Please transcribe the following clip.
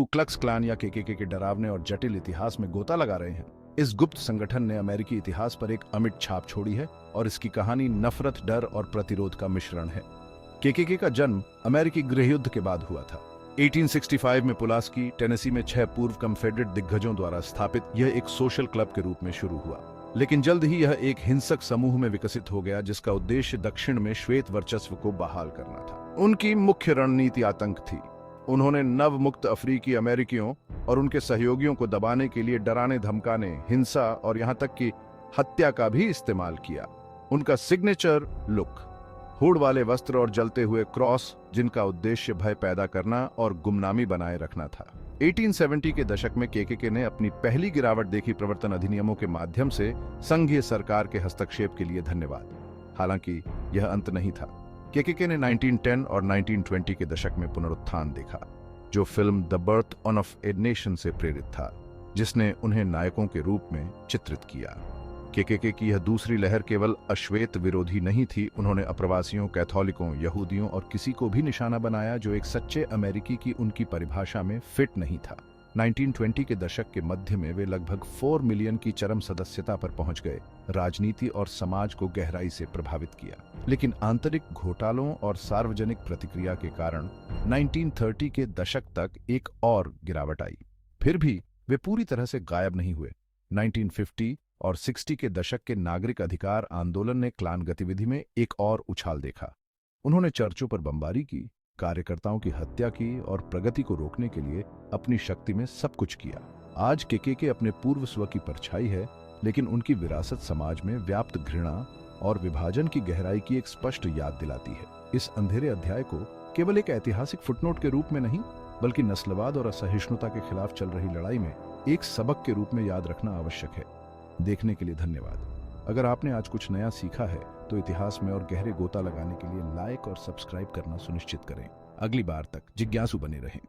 कू क्लक्स clan या केकेके के डरावने और जटिल इतिहास में गोता लगा रहे हैं। इस गुप्त संगठन ने अमेरिकी इतिहास पर एक अमिट छाप छोड़ी है और इसकी कहानी नफरत, डर और प्रतिरोध का मिश्रण है। केकेके का जन्म अमेरिकी गृहयुद्ध के बाद हुआ था। 1865 में पुलास्की, टेनेसी में 6 पूर्व कन्फेडरेट दिग्गजों द्वारा स्थापित यह एक सोशल क्लब के रूप में शुरू हुआ, लेकिन जल्द ही यह एक हिंसक समूह में विकसित हो गया जिसका उद्देश्य दक्षिण में श्वेत वर्चस्व को बहाल करना था। उनकी मुख्य रणनीति आतंक थी। उन्होंने नव मुक्त अफ्रीकी अमेरिकियों और उनके सहयोगियों को दबाने के लिए डराने, धमकाने, हिंसा और यहां तक कि हत्या का भी इस्तेमाल किया। उनका सिग्नेचर लुक, हुड वाले वस्त्र और जलते हुए क्रॉस, जिनका उद्देश्य भय पैदा करना और गुमनामी बनाए रखना था। 1870 के दशक में केकेके ने अपनी पहली गिरावट देखी प्रवर्तन अधिनियमों के माध्यम से संघीय सरकार के हस्तक्षेप के लिए धन्यवाद। हालांकि यह अंत नहीं था। केकेके ने 1910 और 1920 के दशक में पुनरुत्थान देखा, जो film the birth of a nation से प्रेरित था, जिसने उन्हें नायकों के रूप में चित्रित किया। केकेके की यह दूसरी लहर केवल अश्वेत विरोधी नहीं थी। उन्होंने अप्रवासियों, कैथोलिकों, यहूदियों और किसी को भी निशाना बनाया जो एक सच्चे अमेरिकी की उनकी परिभाषा में फिट नहीं था। 1920 के दशक के मध्य में वे लगभग 4 मिलियन की चरम सदस्यता पर पहुंच गए, राजनीति और समाज को गहराई से प्रभावित किया। लेकिन आंतरिक घोटालों और सार्वजनिक प्रतिक्रिया के कारण 1930 के दशक तक एक और गिरावट आई। फिर भी वे पूरी तरह से गायब नहीं हुए। 1950 और 60 के दशक के नागरिक अधिकार आंदोलन ने क्लान गतिविधि में एक और उछाल देखा। उन्होंने चर्चों पर बमबारी की, कार्यकर्ताओं की हत्या की और प्रगति को रोकने के लिए अपनी शक्ति में सब कुछ किया। आज केकेके अपने पूर्व स्व की परछाई है, लेकिन उनकी विरासत समाज में व्याप्त घृणा और विभाजन की गहराई की एक स्पष्ट याद दिलाती है। इस अंधेरे अध्याय को केवल एक ऐतिहासिक फुटनोट के रूप में नहीं, बल्कि नस्लवाद और असहिष्णुता के खिलाफ चल रही लड़ाई में एक सबक के रूप में याद रखना आवश्यक है। देखने के लिए धन्यवाद। अगर आपने आज कुछ नया सीखा है तो इतिहास में और गहरे गोता लगाने के लिए लाइक और सब्सक्राइब करना सुनिश्चित करें। अगली बार तक जिज्ञासु बने रहें।